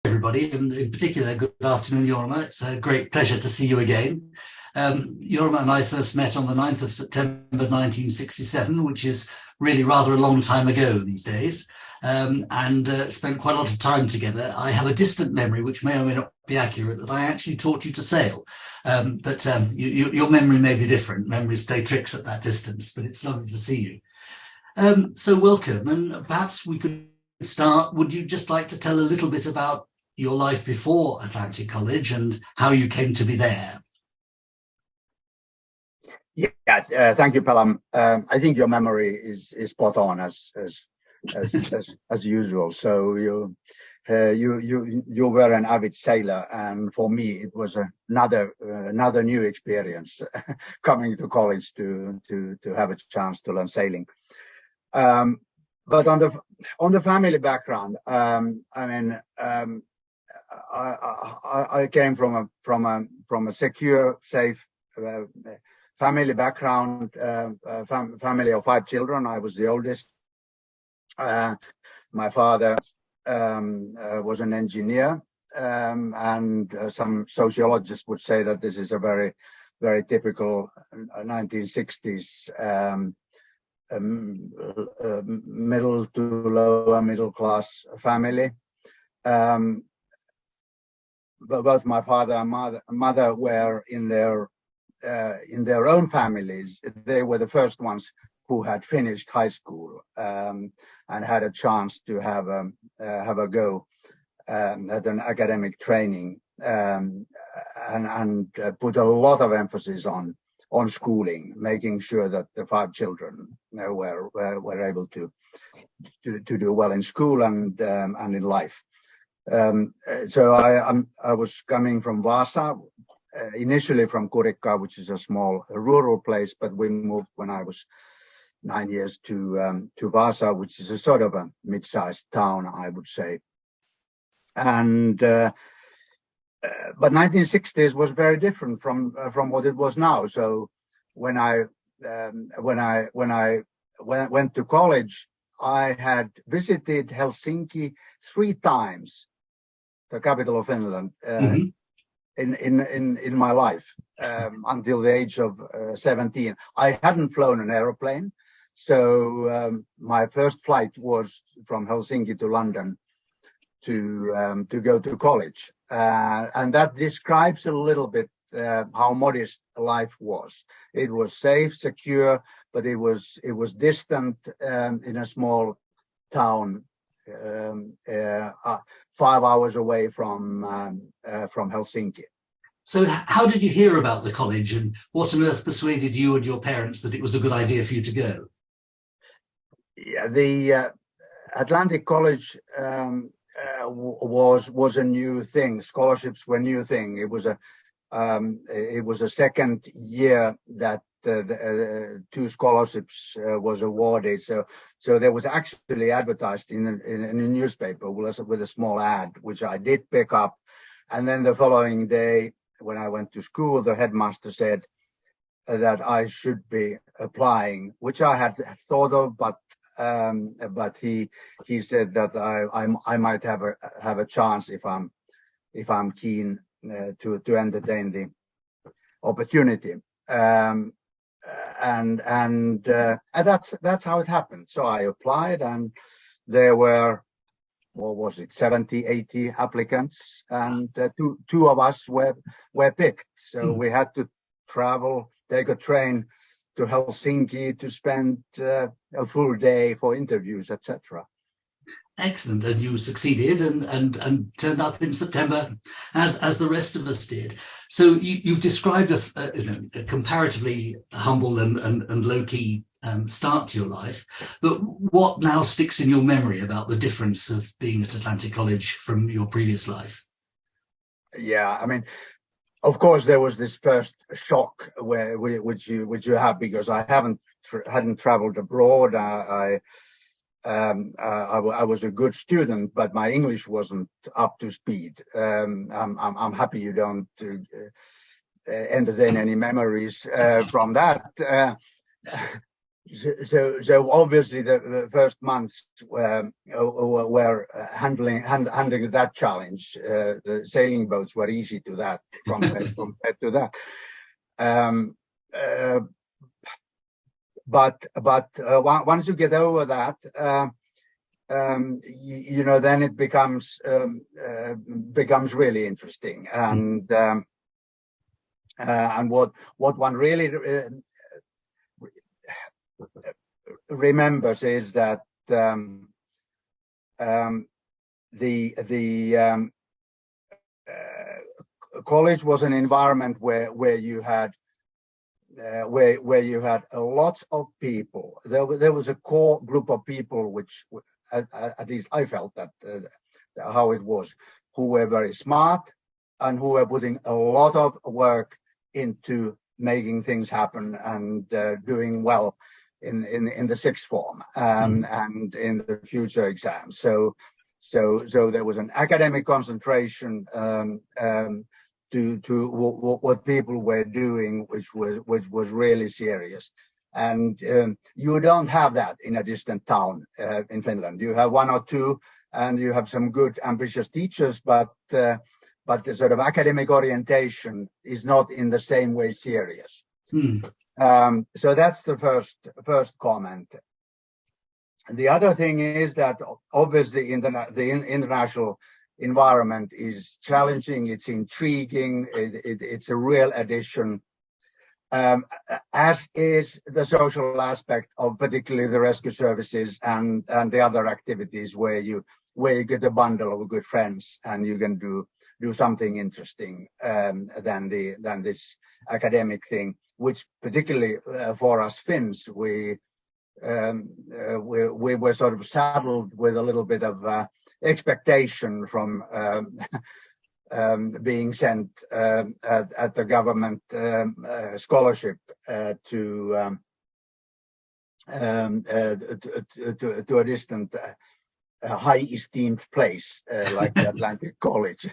everybody, and in particular, good afternoon, Jorma. It's a great pleasure to see you again. Jorma and I first met on the 9th of September 1967, which is really rather a long time ago these days, and spent quite a lot of time together. I have a distant memory, which may or may not be accurate, that I actually taught you to sail. But your memory may be different. Memories play tricks at that distance, but it's lovely to see you. So welcome, and perhaps we could start. Would you just like to tell a little bit about your life before Atlantic College and how you came to be there? Yeah, thank you, Pelham. I think your memory is spot on as usual. So you were an avid sailor, and for me it was another new experience coming to college to have a chance to learn sailing. But on the family background, I came from a secure, safe family background, family of 5 children. I was the oldest. My father was an engineer, and some sociologists would say that this is a very, very typical 1960s middle to lower middle class family. But both my father and mother were in their own families. They were the first ones who had finished high school and had a chance to have a go at an academic training, and put a lot of emphasis on schooling, making sure that the 5 children were able to do well in school and in life. So I was coming from Vaasa, initially from Kurikka, which is a small rural place, but we moved when I was 9 years to Vaasa, which is a sort of a mid-sized town, I would say. And but 1960s was very different from what it was now. So when I went to college, I had visited Helsinki 3 times, the capital of Finland, in my life, until the age of 17. I hadn't flown an aeroplane, so my first flight was from Helsinki to London to go to college, and that describes a little bit how modest life was. It was safe, secure, but it was distant, in a small town, 5 hours away from Helsinki. So how did you hear about the college, and what on earth persuaded you and your parents that it was a good idea for you to go? Yeah, the Atlantic College was a new thing. Scholarships were a new thing. It was a second year that the 2 scholarships was awarded. So there was actually advertised in a newspaper with a small ad, which I did pick up. And then the following day, when I went to school, the headmaster said that I should be applying, which I had thought of, but he said that I might have a chance if I'm keen to entertain the opportunity. And that's how it happened. So I applied, and there were, what was it, 70, 80 applicants, and two of us were picked. So we had to travel, take a train to Helsinki to spend a full day for interviews, etc. Excellent, and you succeeded and turned up in September, as the rest of us did. So you've described a comparatively humble and low-key start to your life, but what now sticks in your memory about the difference of being at Atlantic College from your previous life? Yeah, I mean, of course, there was this first shock which you have, because I hadn't traveled abroad. I was a good student, but my English wasn't up to speed. I'm happy you don't entertain any memories from that. So obviously the first months were handling that challenge. The sailing boats were easy to that compared to that. But once you get over that, then it becomes really interesting. And what one really remembers is that the college was an environment where you had a lot of people. There was a core group of people which, at least I felt that how it was, who were very smart and who were putting a lot of work into making things happen and doing well in the sixth form and in the future exams. So there was an academic concentration to what people were doing, which was really serious. And you don't have that in a distant town in Finland. You have one or two, and you have some good, ambitious teachers, but the sort of academic orientation is not in the same way serious. So that's the first comment. The other thing is that obviously the international environment is challenging, it's intriguing, it's a real addition, as is the social aspect of particularly the rescue services and the other activities where you get a bundle of good friends and you can do something interesting than this academic thing, which particularly for us Finns, we were sort of saddled with a little bit of expectation from being sent at the government scholarship to a distant high esteemed place like the Atlantic College.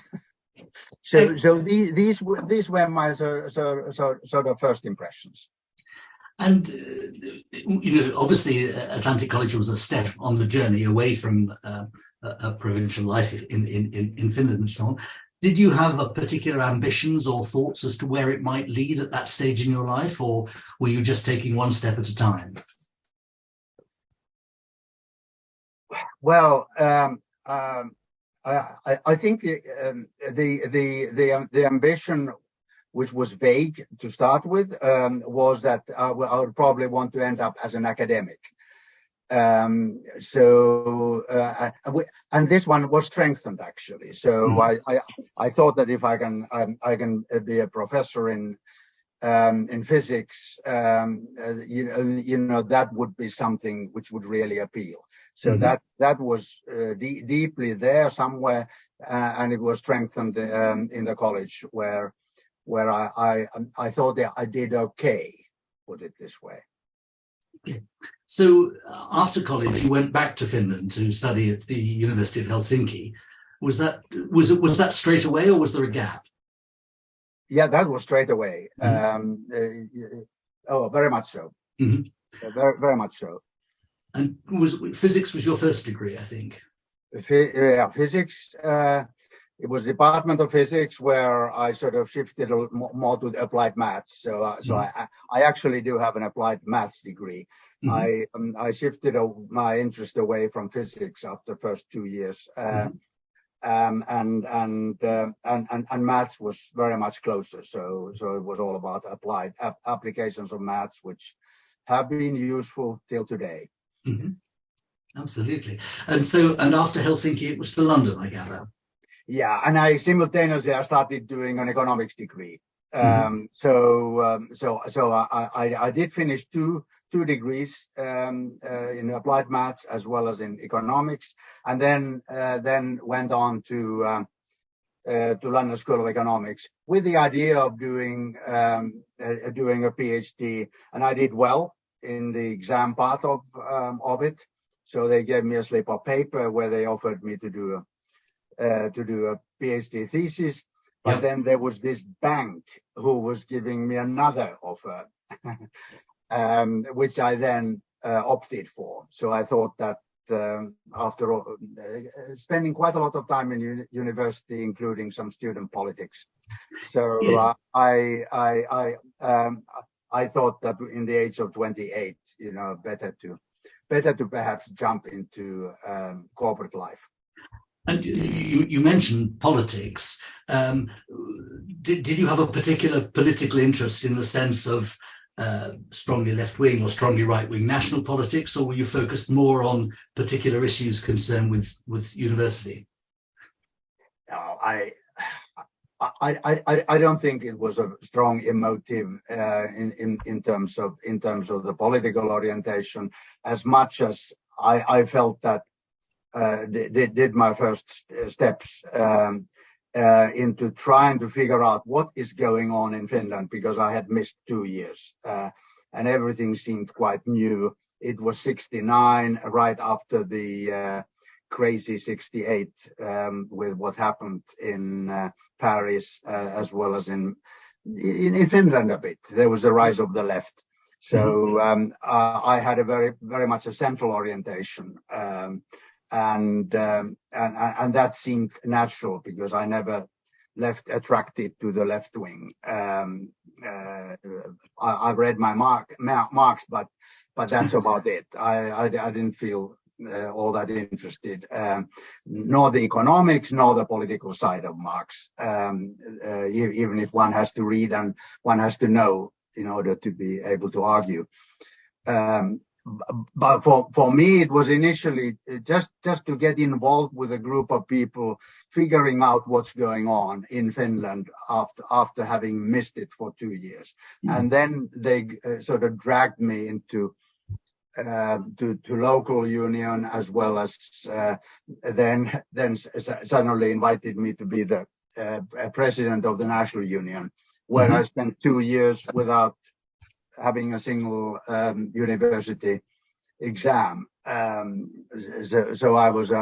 So these were my sort of first impressions. And obviously Atlantic College was a step on the journey away from a provincial life in Finland and so on. Did you have particular ambitions or thoughts as to where it might lead at that stage in your life, or were you just taking one step at a time? Well, I think the ambition, which was vague to start with, was that I would probably want to end up as an academic. And this one was strengthened actually. So I thought that if I can be a professor in physics, that would be something which would really appeal. So that was deeply there somewhere, and it was strengthened in the college where I thought that I did okay, put it this way. Okay. So after college, you went back to Finland to study at the University of Helsinki. Was that straight away, or was there a gap? Yeah, that was straight away. Very much so. Very, very much so. And physics was your first degree, I think. Yeah, physics. It was Department of Physics where I sort of shifted more to applied maths. So I actually do have an applied maths degree. I shifted my interest away from physics after the first 2 years, and maths was very much closer. So it was all about applied applications of maths, which have been useful till today. Absolutely. And after Helsinki, it was to London, I gather. Yeah, and I simultaneously started doing an economics degree. So I did finish two degrees in applied maths as well as in economics, and then went on to London School of Economics with the idea of doing a PhD, and I did well in the exam part of it. So they gave me a slip of paper where they offered me to do a PhD thesis, but then there was this bank who was giving me another offer. which I then opted for. So I thought that after all, spending quite a lot of time in university, including some student politics. So Yes. I thought that in the age of 28, better to perhaps jump into corporate life. And you mentioned politics. Did you have a particular political interest in the sense of strongly left-wing or strongly right-wing national politics, or were you focused more on particular issues concerned with university? No, I don't think it was a strong emotive in terms of the political orientation, as much as I felt that did my first steps into trying to figure out what is going on in Finland, because I had missed 2 years and everything seemed quite new. It was 69, right after the crazy 68 with what happened in Paris as well as in Finland a bit. There was the rise of the left. So I had a very much a central orientation. And that seemed natural because I never left attracted to the left wing. I read my Marx, but that's about it. I didn't feel all that interested, nor the economics nor the political side of Marx. Even if one has to read and one has to know in order to be able to argue. But for me, it was initially just to get involved with a group of people, figuring out what's going on in Finland after having missed it for 2 years. And then they sort of dragged me into to local union, as well as then suddenly invited me to be the president of the national union, where I spent 2 years without having a single university exam. So I was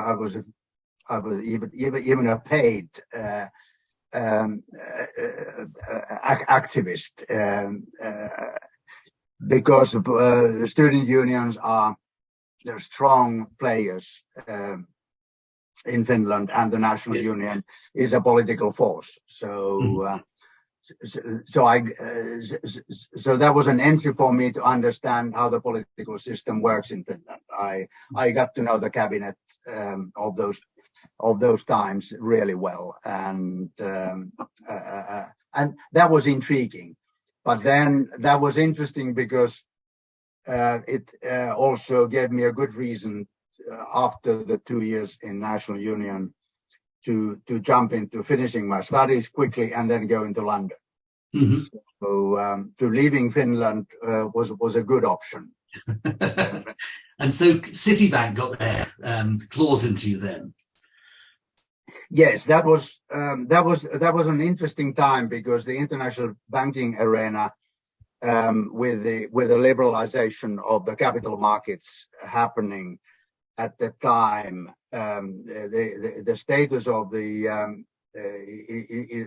even a paid activist, because student unions they're strong players in Finland, and the national union is a political force. So that was an entry for me to understand how the political system works in Finland. I got to know the cabinet of those times really well, and that was intriguing. But then that was interesting because it also gave me a good reason after the 2 years in national union to jump into finishing my studies quickly and then go into London. So to leaving Finland was a good option. And so Citibank got their claws into you then. Yes, that was an interesting time, because the international banking arena, with the liberalization of the capital markets happening at the time, the status of the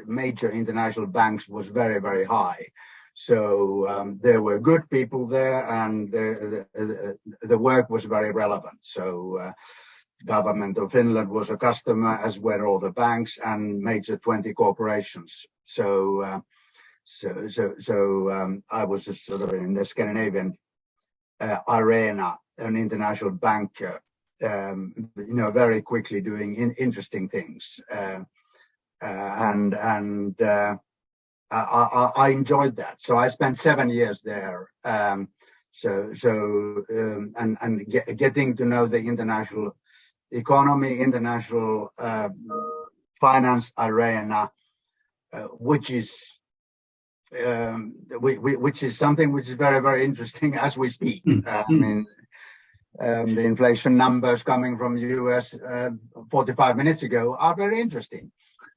major international banks was very, very high. So there were good people there, and the work was very relevant. So government of Finland was a customer, as were all the banks and major 20 corporations. So I was sort of in the Scandinavian arena, an international banker, very quickly doing interesting things. And I enjoyed that. So I spent 7 years there. Getting to know the international economy, international finance arena, which is something which is very, very interesting as we speak. I mean, the inflation numbers coming from US 45 minutes ago are very interesting.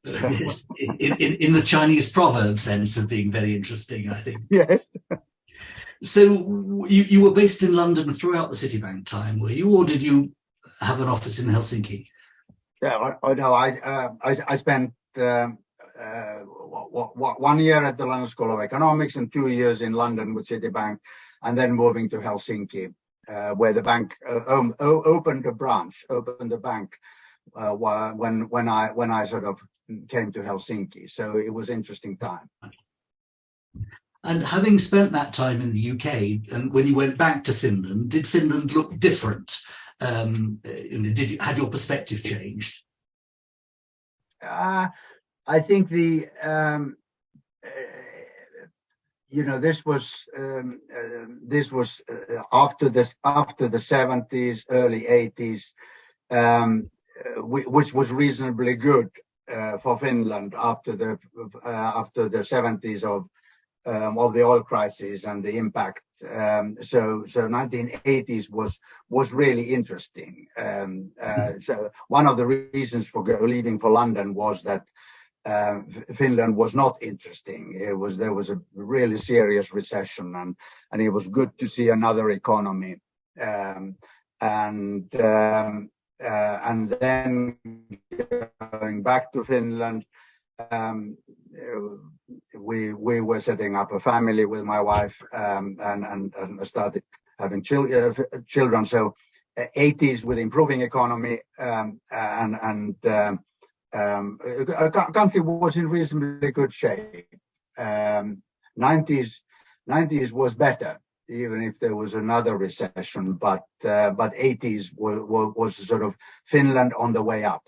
In the Chinese proverb sense of being very interesting, I think. Yes. So you were based in London throughout the Citibank time, were you, or did you have an office in Helsinki? Yeah, I spent 1 year at the London School of Economics and 2 years in London with Citibank. and then moving to Helsinki, where the bank opened a bank when I sort of came to Helsinki. So it was interesting time. And having spent that time in the UK, and when you went back to Finland, did Finland look different? Had your perspective changed? I think this was after the 70s, early 80s, which was reasonably good for Finland after the 70s of the oil crisis and the impact. So 1980s was really interesting. So one of the reasons for leaving for London was that Finland was not interesting. There was a really serious recession, and it was good to see another economy. And then going back to Finland, we were setting up a family with my wife, and started having children. So 80s with improving economy, and country was in reasonably good shape. 90s was better, even if there was another recession, but 80s was sort of Finland on the way up.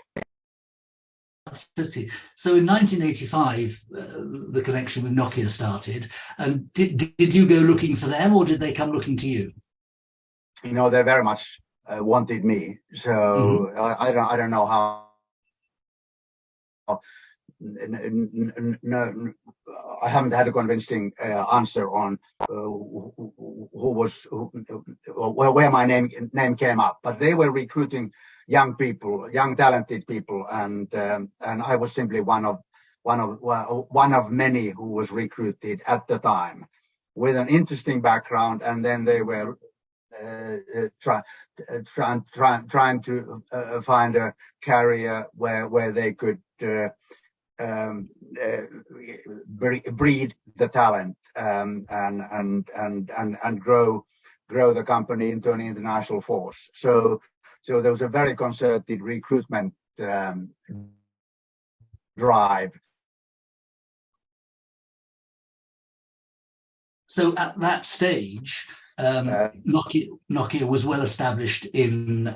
Absolutely. So in 1985, the connection with Nokia started. And did you go looking for them, or did they come looking to you? They very much wanted me. So I don't know how. No, I haven't had a convincing answer on where my name came up, but they were recruiting young people, young talented people, and I was simply one of many who was recruited at the time with an interesting background, and then they were trying to find a career where they could breed the talent, and grow the company into an international force. So there was a very concerted recruitment drive. So at that stage, Nokia was well established in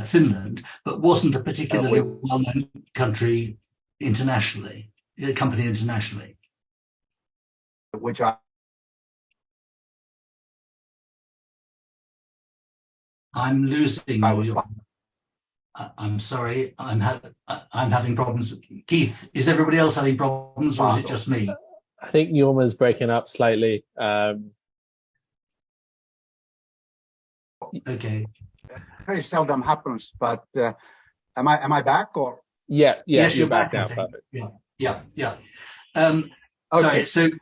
Finland, but wasn't a particularly well-known company internationally. Which I'm losing you. I'm sorry. I'm having problems. Keith, is everybody else having problems, or is it just me? I think Jorma's breaking up slightly. Okay. Very seldom happens, but am I back or? Yes, you're back now. Perfect. Yeah. Okay. Sorry.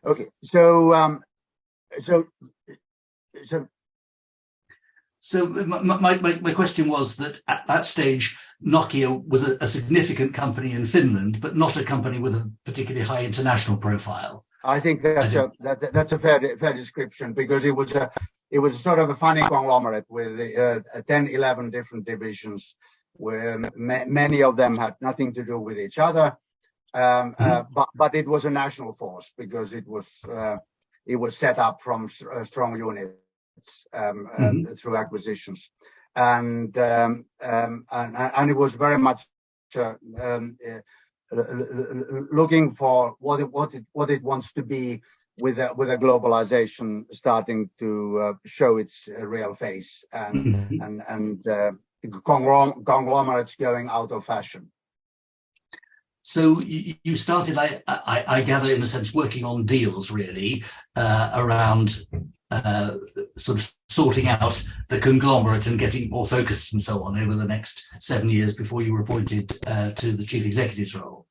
So my question was that at that stage, Nokia was a significant company in Finland, but not a company with a particularly high international profile. I think that's a fair description, because it was sort of a funny conglomerate with 10, 11 different divisions, where many of them had nothing to do with each other, but it was a national force, because it was set up from strong units through acquisitions, and it was very much looking for what it wants to be, with a globalization starting to show its real face, and conglomerates going out of fashion. So you started, I gather, in a sense, working on deals really around sort of sorting out the conglomerate and getting more focused and so on over the next 7 years before you were appointed to the chief executive's role.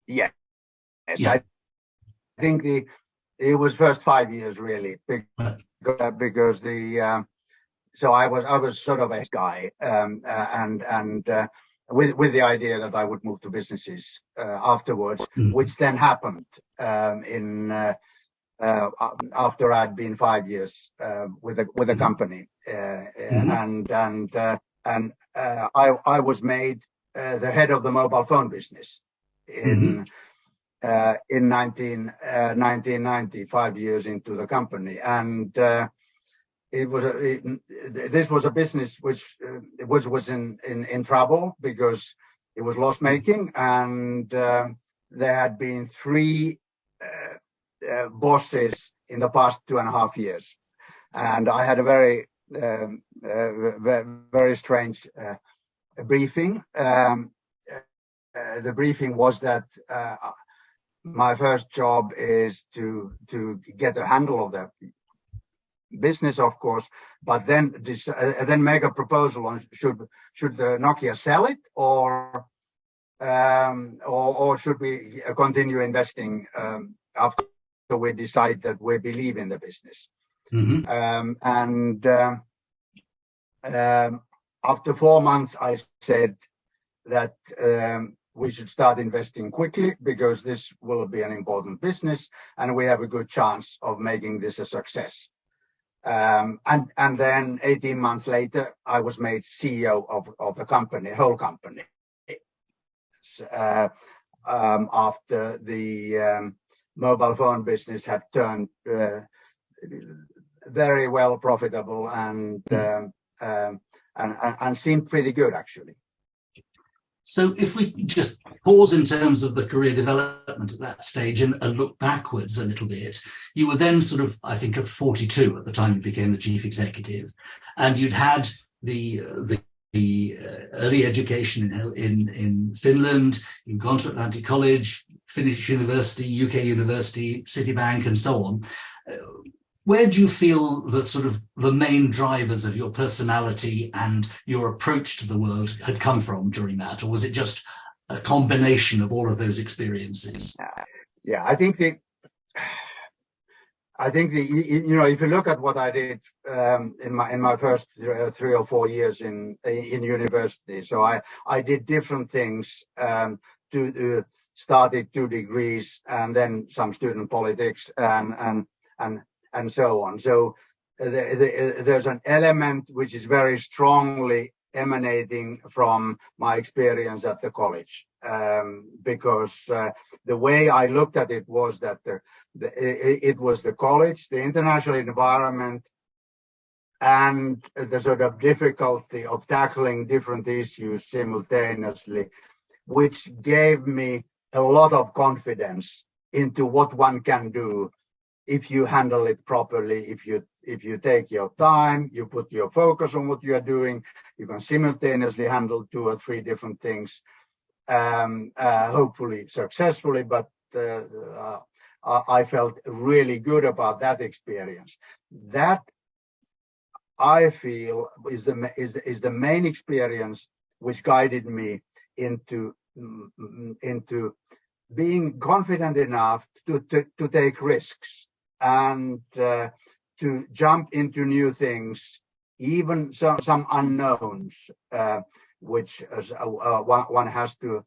Yeah. I think it was first 5 years really, because so I was sort of a guy, and with the idea that I would move to businesses afterwards, which then happened in after I'd been 5 years with the company, I was made the head of the mobile phone business in 1990, 5 years into the company, and this was a business which was in trouble because it was loss making, and there had been three bosses in the past 2.5 years, and I had a very strange briefing. The briefing was that my first job is to get a handle of the business, of course, but then make a proposal on should the Nokia sell it or should we continue investing after we decide that we believe in the business. After 4 months, I said that we should start investing quickly because this will be an important business and we have a good chance of making this a success. And then 18 months later, I was made CEO of the company, whole company, after the mobile phone business had turned very well profitable and seemed pretty good, actually. So if we just pause in terms of the career development at that stage and look backwards a little bit, you were then sort of, I think, at 42 at the time you became the chief executive, and you'd had the early education in Finland, you'd gone to Atlantic College, Finnish University, UK University, Citibank, and so on. Where do you feel that sort of the main drivers of your personality and your approach to the world had come from during that? Or was it just a combination of all of those experiences? Yeah, I think if you look at what I did in my first 3 or 4 years in university, so I did different things. Started 2 degrees and then some student politics and so on. So there's an element which is very strongly emanating from my experience at the college, because the way I looked at it was that it was the college, the international environment, and the sort of difficulty of tackling different issues simultaneously, which gave me a lot of confidence into what one can do if you handle it properly. If you take your time, you put your focus on what you are doing, you can simultaneously handle 2 or 3 different things, hopefully successfully. But I felt really good about that experience. That, I feel, is the main experience which guided me into being confident enough to take risks and to jump into new things, even some unknowns, which one has to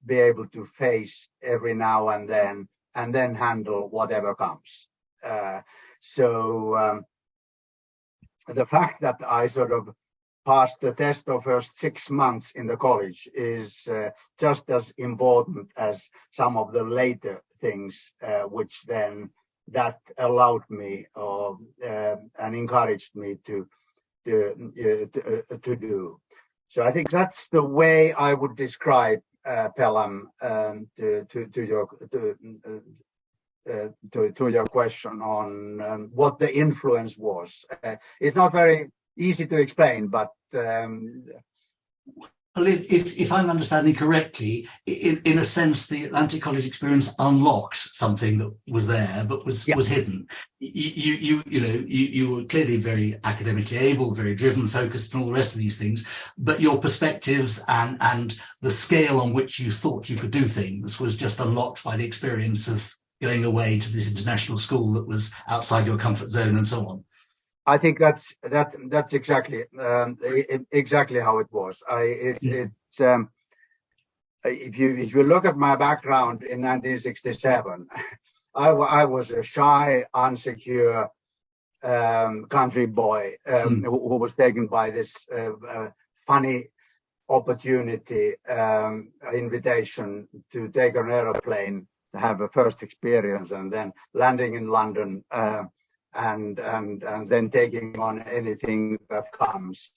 be able to face every now and then handle whatever comes. So the fact that I sort of passed the test of first 6 months in the college is just as important as some of the later things, which then that allowed me and encouraged me to do. So I think that's the way I would describe Pelham to your question on what the influence was. It's not very easy to explain, but well, if I'm understanding correctly, in a sense, the Atlantic College experience unlocked something that was there but was hidden. You were clearly very academically able, very driven, focused, and all the rest of these things. But your perspectives and the scale on which you thought you could do things was just unlocked by the experience of going away to this international school that was outside your comfort zone and so on. I think that's exactly exactly how it was. If you look at my background in 1967, I was a shy, insecure country boy who was taken by this funny opportunity, invitation to take an aeroplane to have a first experience, and then landing in London, and then taking on anything that comes,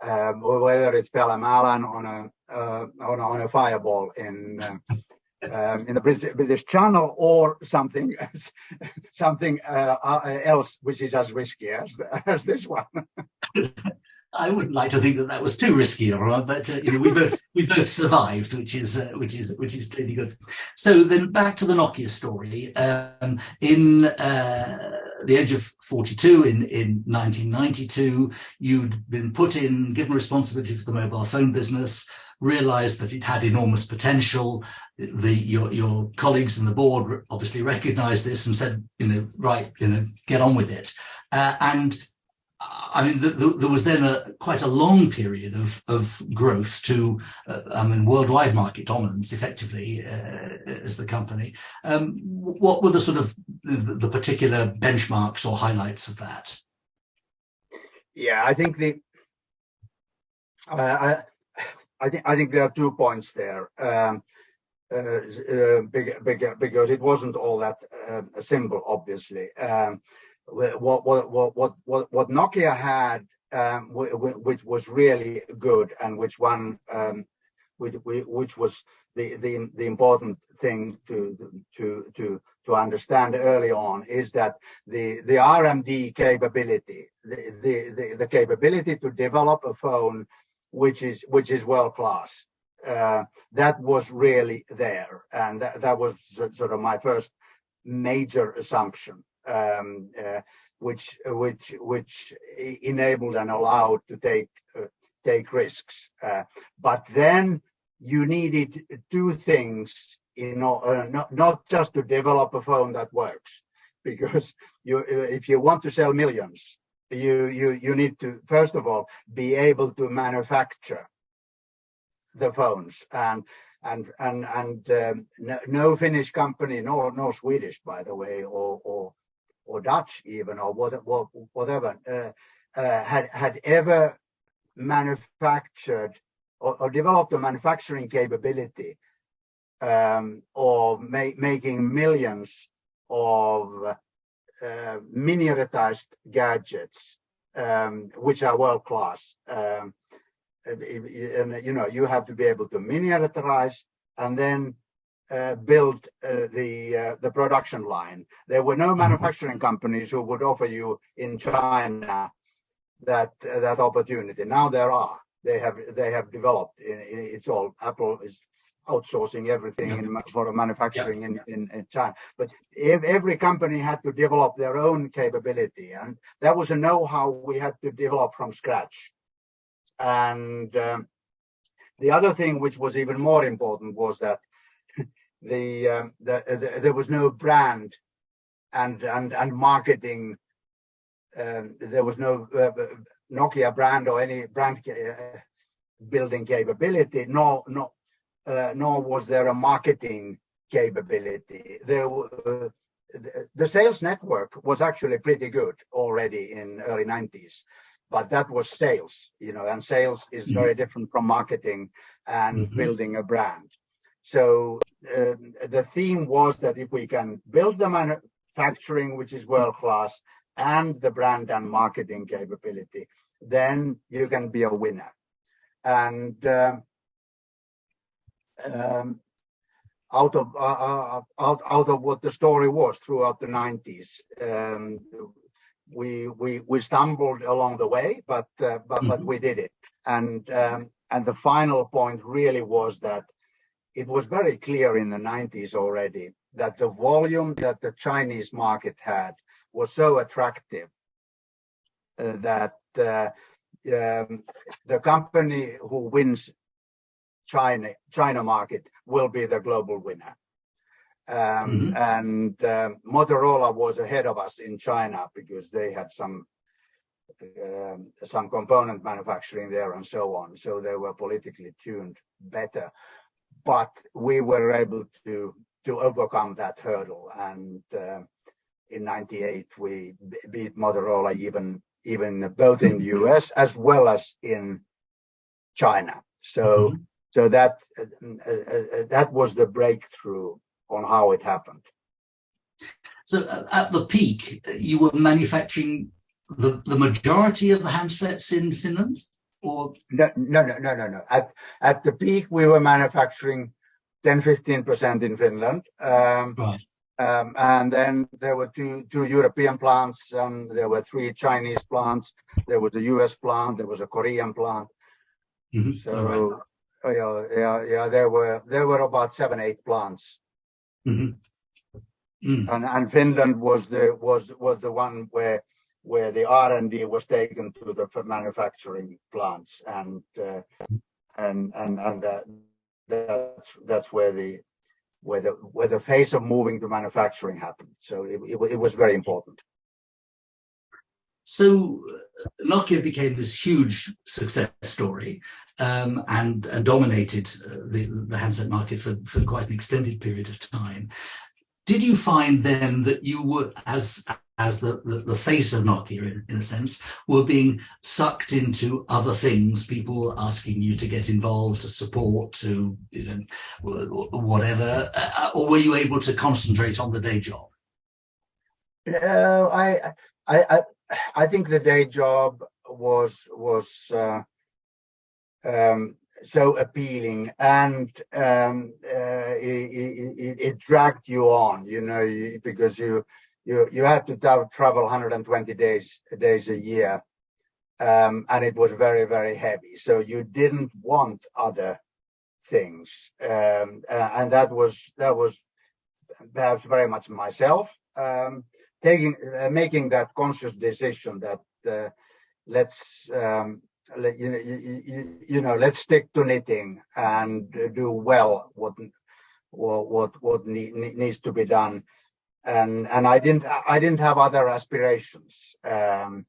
whether it's Pelham on a fireball in the British Channel, or something else which is as risky as this one. I wouldn't like to think that was too risky, but we both survived, which is pretty good. So then back to the Nokia story. In the age of 42, in 1992, you'd been given responsibility for the mobile phone business, realized that it had enormous potential. Your colleagues in the board obviously recognized this and said, get on with it. And I mean, there was then quite a long period of growth to, worldwide market dominance, effectively, as the company. What were the sort of the particular benchmarks or highlights of that? Yeah, I think I think there are 2 points there, because it wasn't all that simple, obviously. What Nokia had, which was really good, and which was the important thing to understand early on, is that the R&D capability, the capability to develop a phone which is world class, that was really there, and that was sort of my first major assumption. Which enabled and allowed to take risks, but then you needed 2 things, not just to develop a phone that works, because if you want to sell millions, you need to first of all be able to manufacture the phones, and no Finnish company, no Swedish, by the way, or Dutch even, or whatever, had ever manufactured or developed a manufacturing capability, or making millions of miniaturized gadgets, which are world class. You have to be able to miniaturize and then build the production line. There were no manufacturing companies who would offer you in China that opportunity. Now there are. They have developed. It's all Apple is outsourcing everything for manufacturing in China. But every company had to develop their own capability, and that was a know-how we had to develop from scratch. And the other thing, which was even more important, was that there was no brand and marketing. There was no Nokia brand or any brand building capability, nor was there a marketing capability. The sales network was actually pretty good already in early 90s, but that was sales, and sales is very different from marketing and building a brand. So the theme was that if we can build the manufacturing, which is world class, and the brand and marketing capability, then you can be a winner. And out of what the story was throughout the 90s, we stumbled along the way, but we did it. And the final point really was that it was very clear in the 90s already that the volume that the Chinese market had was so attractive that the company who wins China market will be the global winner. And Motorola was ahead of us in China because they had some component manufacturing there and so on. So they were politically tuned better. But we were able to overcome that hurdle. And in '98, we beat Motorola even both in the US as well as in China. So that was the breakthrough on how it happened. So at the peak, you were manufacturing the majority of the handsets in Finland, or no. At the peak, we were manufacturing 10-15% in Finland. right? And then there were two European plants, and there were 3 Chinese plants. There was a US plant, there was a Korean plant. So there were about 7-8 plants. And Finland was the one where the R&D was taken to the manufacturing plants, and that's where the phase of moving to manufacturing happened. So it was very important. So Nokia became this huge success story, and dominated the handset market for quite an extended period of time. Did you find then that you were, as the face of Nokia in a sense, were being sucked into other things, people asking you to get involved, to support, to whatever, or were you able to concentrate on the day job? I think the day job was so appealing, and it dragged you on, because you had to travel 120 days a year, and it was very, very heavy. So you didn't want other things, and that was perhaps very much myself making that conscious decision that let's stick to knitting and do well what needs to be done. And I didn't have other aspirations. I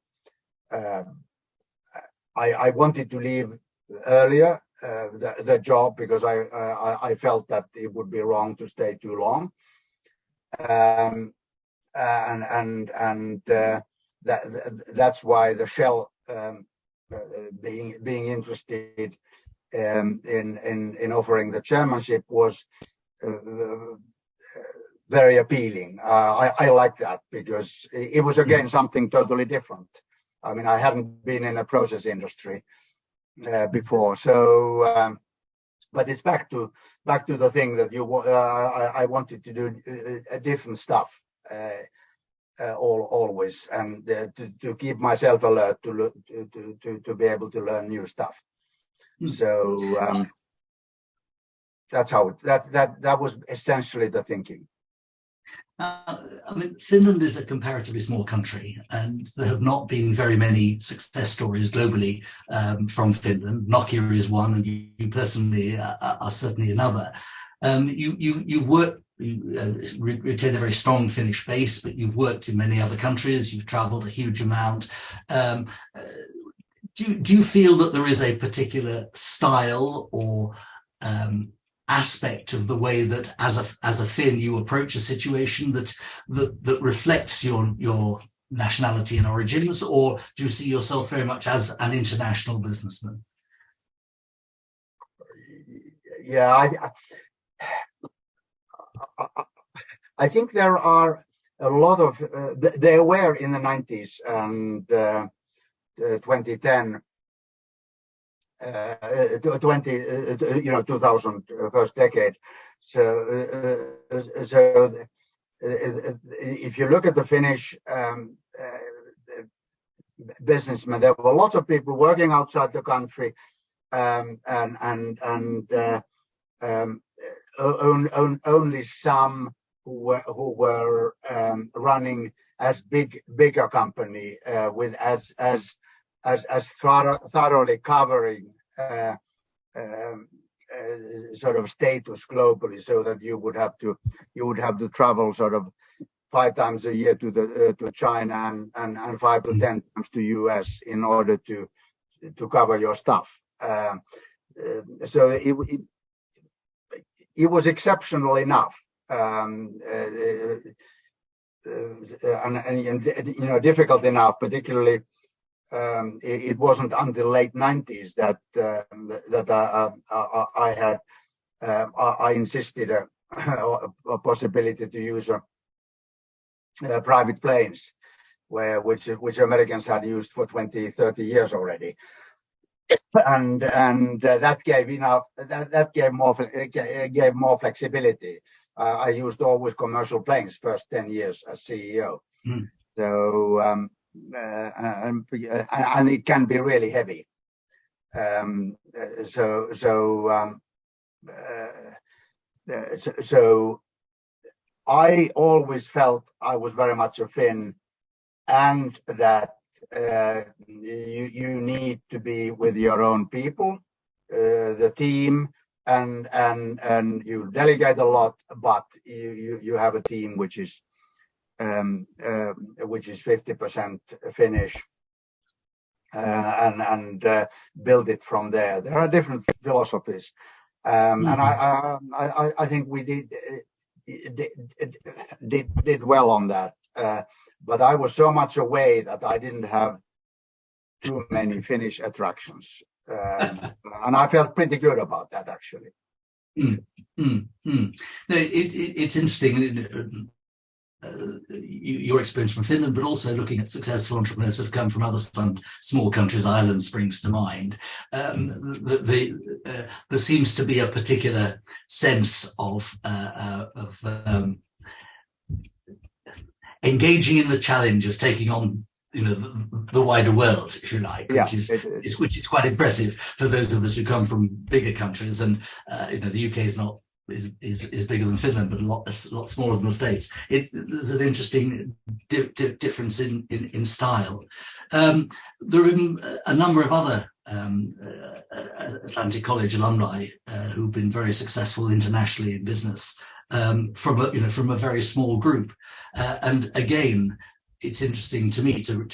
wanted to leave earlier the job because I felt that it would be wrong to stay too long. That's why the Shell being interested in offering the chairmanship was very appealing. I like that because it was again something totally different. I mean, I hadn't been in a process industry before, so but it's back to the thing that I wanted to do different stuff always, and to keep myself alert to be able to learn new stuff. So that's how that was essentially the thinking. I mean, Finland is a comparatively small country, and there have not been very many success stories globally from Finland. Nokia is one, and you personally are certainly another. You retain a very strong Finnish base, but you've worked in many other countries. You've traveled a huge amount. Do you feel that there is a particular style or aspect of the way that as a Finn you approach a situation that reflects your nationality and origins, or do you see yourself very much as an international businessman? Yeah, I think there are a lot of there were in the 90s and 2010 2000 first decade. So if you look at the Finnish businessmen, there were lots of people working outside the country, and only some who were running as bigger company with as thoroughly covering sort of status globally, so that you would have to travel sort of 5 times a year to China and 5 to 10 times to US in order to cover your stuff. So it was exceptional enough. and difficult enough, particularly. It wasn't until late 90s that I insisted a possibility to use private planes, which Americans had used for 20, 30 years already, and that gave more flexibility. I used always commercial planes first 10 years as CEO. So and it can be really heavy. So I always felt I was very much a Finn, and that you need to be with your own people, the team, and you delegate a lot, but you have a team which is 50% Finnish, and build it from there. There are different philosophies, and I think we did well on that. But I was so much away that I didn't have too many Finnish attractions, and I felt pretty good about that, actually. No, it's interesting. Your experience from Finland, but also looking at successful entrepreneurs that have come from other small countries. Ireland springs to mind. There seems to be a particular sense of engaging in the challenge of taking on, the wider world, if you like, which is quite impressive for those of us who come from bigger countries. And the UK is bigger than Finland, but a lot smaller than the States. There's an interesting difference in style. There are a number of other Atlantic College alumni who've been very successful internationally in business, from a very small group, and again, it's interesting to me to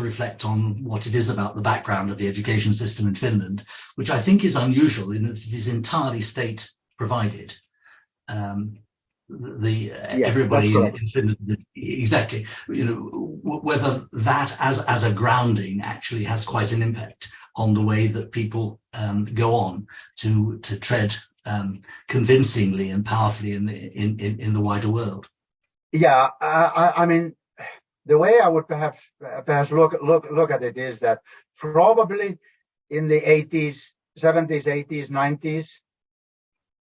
reflect on what it is about the background of the education system in Finland, which I think is unusual in that it is entirely state provided. Everybody in Finland, exactly, whether that as a grounding actually has quite an impact on the way that people go on to tread convincingly and powerfully in the wider world. Yeah, I mean, the way I would perhaps look at it is that probably in the 80s, 70s, 80s, 90s,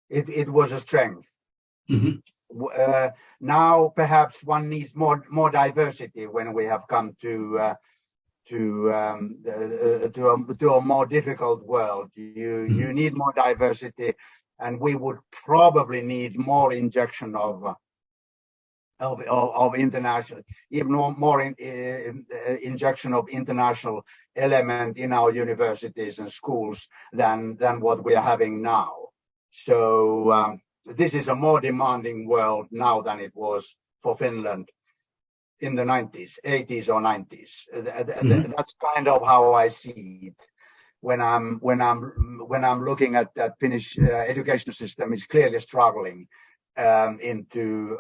it was a strength. Now perhaps one needs more diversity when we have come to a more difficult world. You need more diversity, and we would probably need more injection of international, even more injection of international element in our universities and schools than what we are having now. So this is a more demanding world now than it was for Finland in the 90s, 80s or 90s. That's kind of how I see it when I'm looking at that Finnish education system is clearly struggling into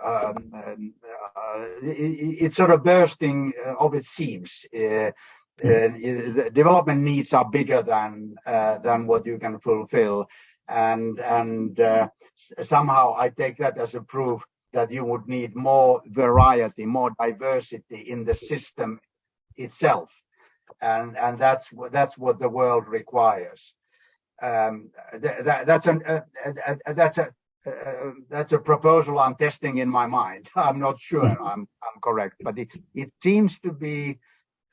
it's sort of bursting of its seams. The development needs are bigger than what you can fulfill, and somehow I take that as a proof that you would need more variety, more diversity in the system itself, and that's what the world requires. That's a proposal I'm testing in my mind. I'm not sure I'm correct, but it seems to be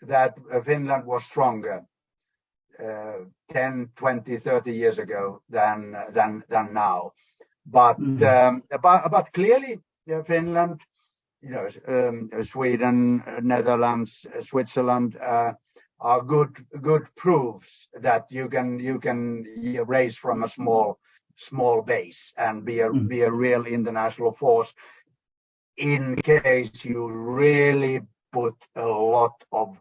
that Finland was stronger 10, 20, 30 years ago than now. But clearly Finland, Sweden, Netherlands, Switzerland are good proofs that you can raise from a small base and be a real international force in case you really put a lot of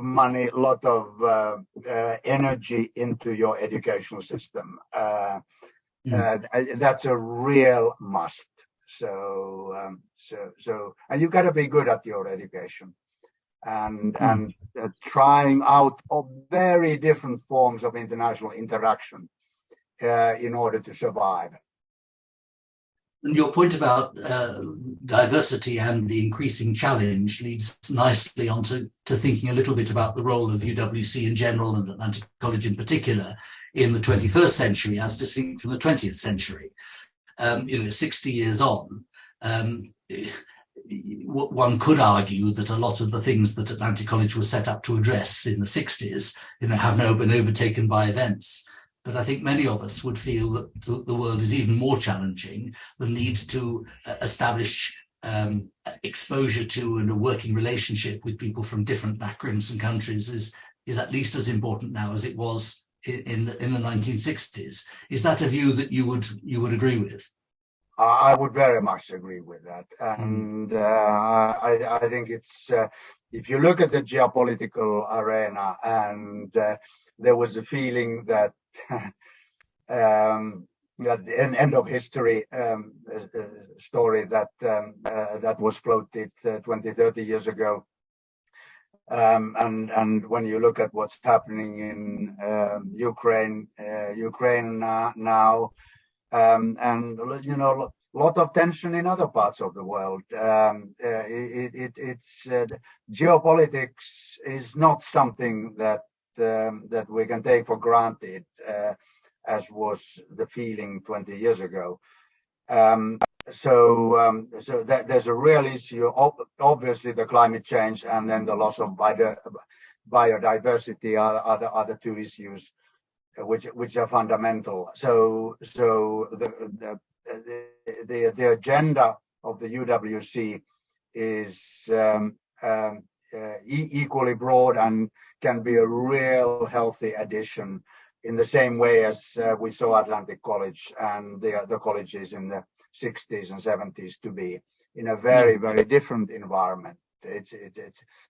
money, a lot of energy into your educational system. That's a real must. And you got to be good at your education, and trying out of very different forms of international interaction in order to survive. And your point about diversity and the increasing challenge leads nicely onto thinking a little bit about the role of UWC in general and Atlantic College in particular in the 21st century as distinct from the 20th century. 60 years on, one could argue that a lot of the things that Atlantic College was set up to address in the 60s, have now been overtaken by events. But I think many of us would feel that the world is even more challenging. The need to establish exposure to and a working relationship with people from different backgrounds and countries is at least as important now as it was in the 1960s. Is that a view that you would agree with? I would very much agree with that, and I think it's if you look at the geopolitical arena, and there was a feeling that an end of history story that was floated 20, 30 years ago. And when you look at what's happening in Ukraine now, and a lot of tension in other parts of the world. It's geopolitics is not something that we can take for granted, as was the feeling 20 years ago. So that there's a real issue. Obviously, the climate change and then the loss of biodiversity are the two issues which are fundamental. So the agenda of the UWC is equally broad and can be a real healthy addition, in the same way as we saw Atlantic College and the other colleges in the 60s and 70s to be in a very, very different environment.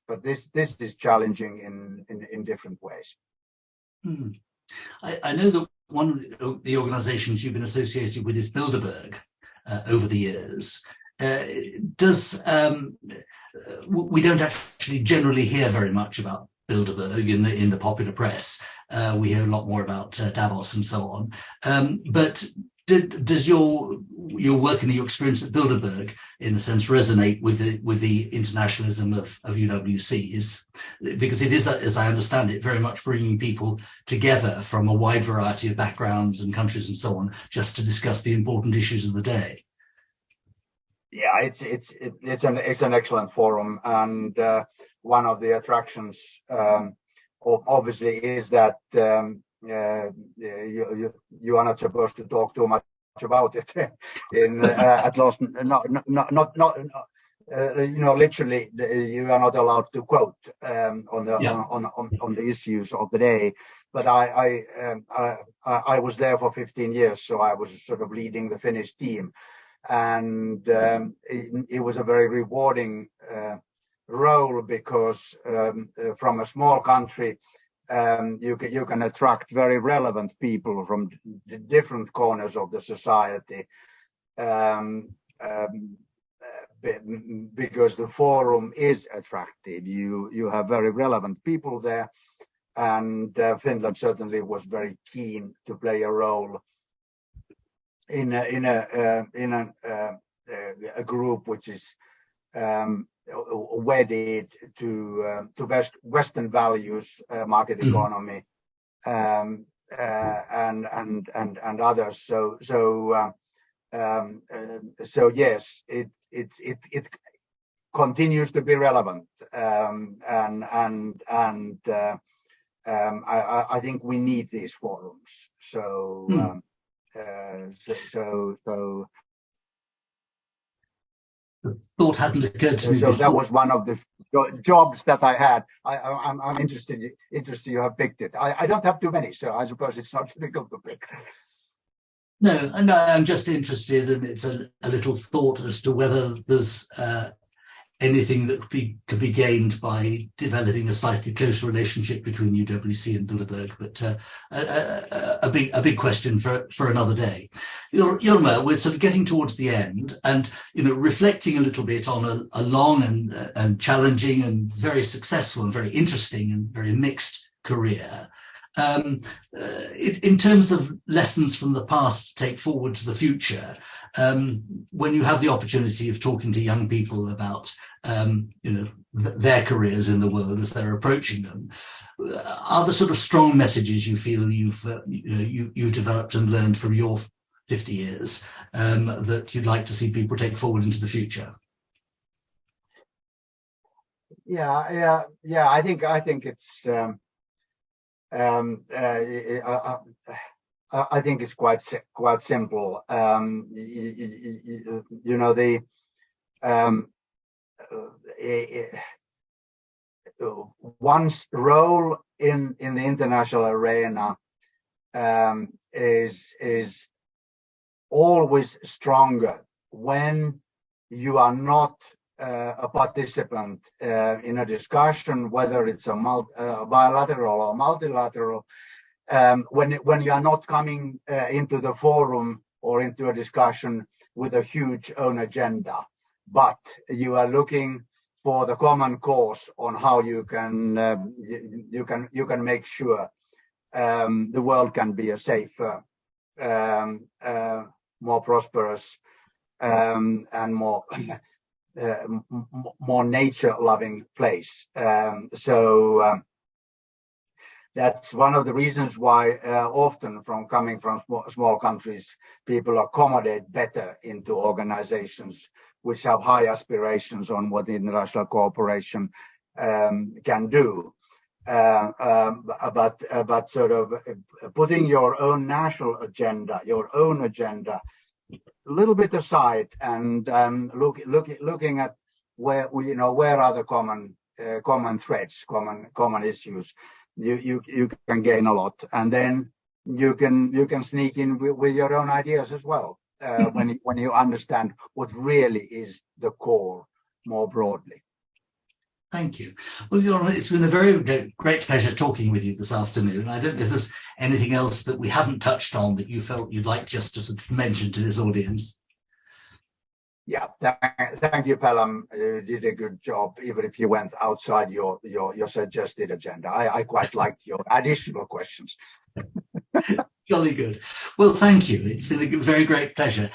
But this is challenging in different ways. I know that one of the organizations you've been associated with is Bilderberg over the years. We don't actually generally hear very much about Bilderberg in the popular press. We hear a lot more about Davos and so on. But does your work and your experience at Bilderberg, in a sense, resonate with the internationalism of UWC? Because it is, as I understand it, very much bringing people together from a wide variety of backgrounds and countries and so on, just to discuss the important issues of the day. Yeah, it's an excellent forum, and one of the attractions, obviously, is that you are not supposed to talk too much about it. At least, literally, you are not allowed to quote on the issues of the day. But I was there for 15 years, so I was sort of leading the Finnish team, and it was a very rewarding role, because from a small country, you can attract very relevant people from different corners of the society, because the forum is attractive. You have very relevant people there, and Finland certainly was very keen to play a role in a group which is wedded to Western values, market economy, and others. So yes, it continues to be relevant, and I think we need these forums. So thought hadn't occurred to me so before. That was one of the jobs that I had. I'm interested you have picked it. I don't have too many, so I suppose it's not difficult to pick. No, and I'm just interested, and it's a little thought as to whether there's anything that could be gained by developing a slightly closer relationship between UWC and Bilderberg, but a big question for another day. Jorma, we're sort of getting towards the end, and reflecting a little bit on a long and challenging and very successful and very interesting and very mixed career. In terms of lessons from the past to take forward to the future, when you have the opportunity of talking to young people about their careers in the world as they're approaching them, are the sort of strong messages you feel you've developed and learned from your 50 years that you'd like to see people take forward into the future? Yeah. I think it's. I think it's quite simple. One's role in the international arena is always stronger when you are not a participant in a discussion, whether it's a bilateral or multilateral. When you are not coming into the forum or into a discussion with a huge own agenda, but you are looking for the common cause on how you can make sure the world can be a safer, more prosperous, and more nature-loving place. So that's one of the reasons why often coming from small countries, people accommodate better into organizations which have high aspirations on what international cooperation can do. But sort of putting your own national agenda, your own agenda, a little bit aside, and looking at where are the common threads, common issues. You can gain a lot, and then you can sneak in with your own ideas as well when you understand what really is the core more broadly. Thank you. Well, Jorma, it's been a very great pleasure talking with you this afternoon. I don't know if there's anything else that we haven't touched on that you felt you'd like just to sort of mention to this audience. Yeah, thank you, Pelham. You did a good job, even if you went outside your suggested agenda. I quite liked your additional questions. Jolly good. Well, thank you. It's been a very great pleasure.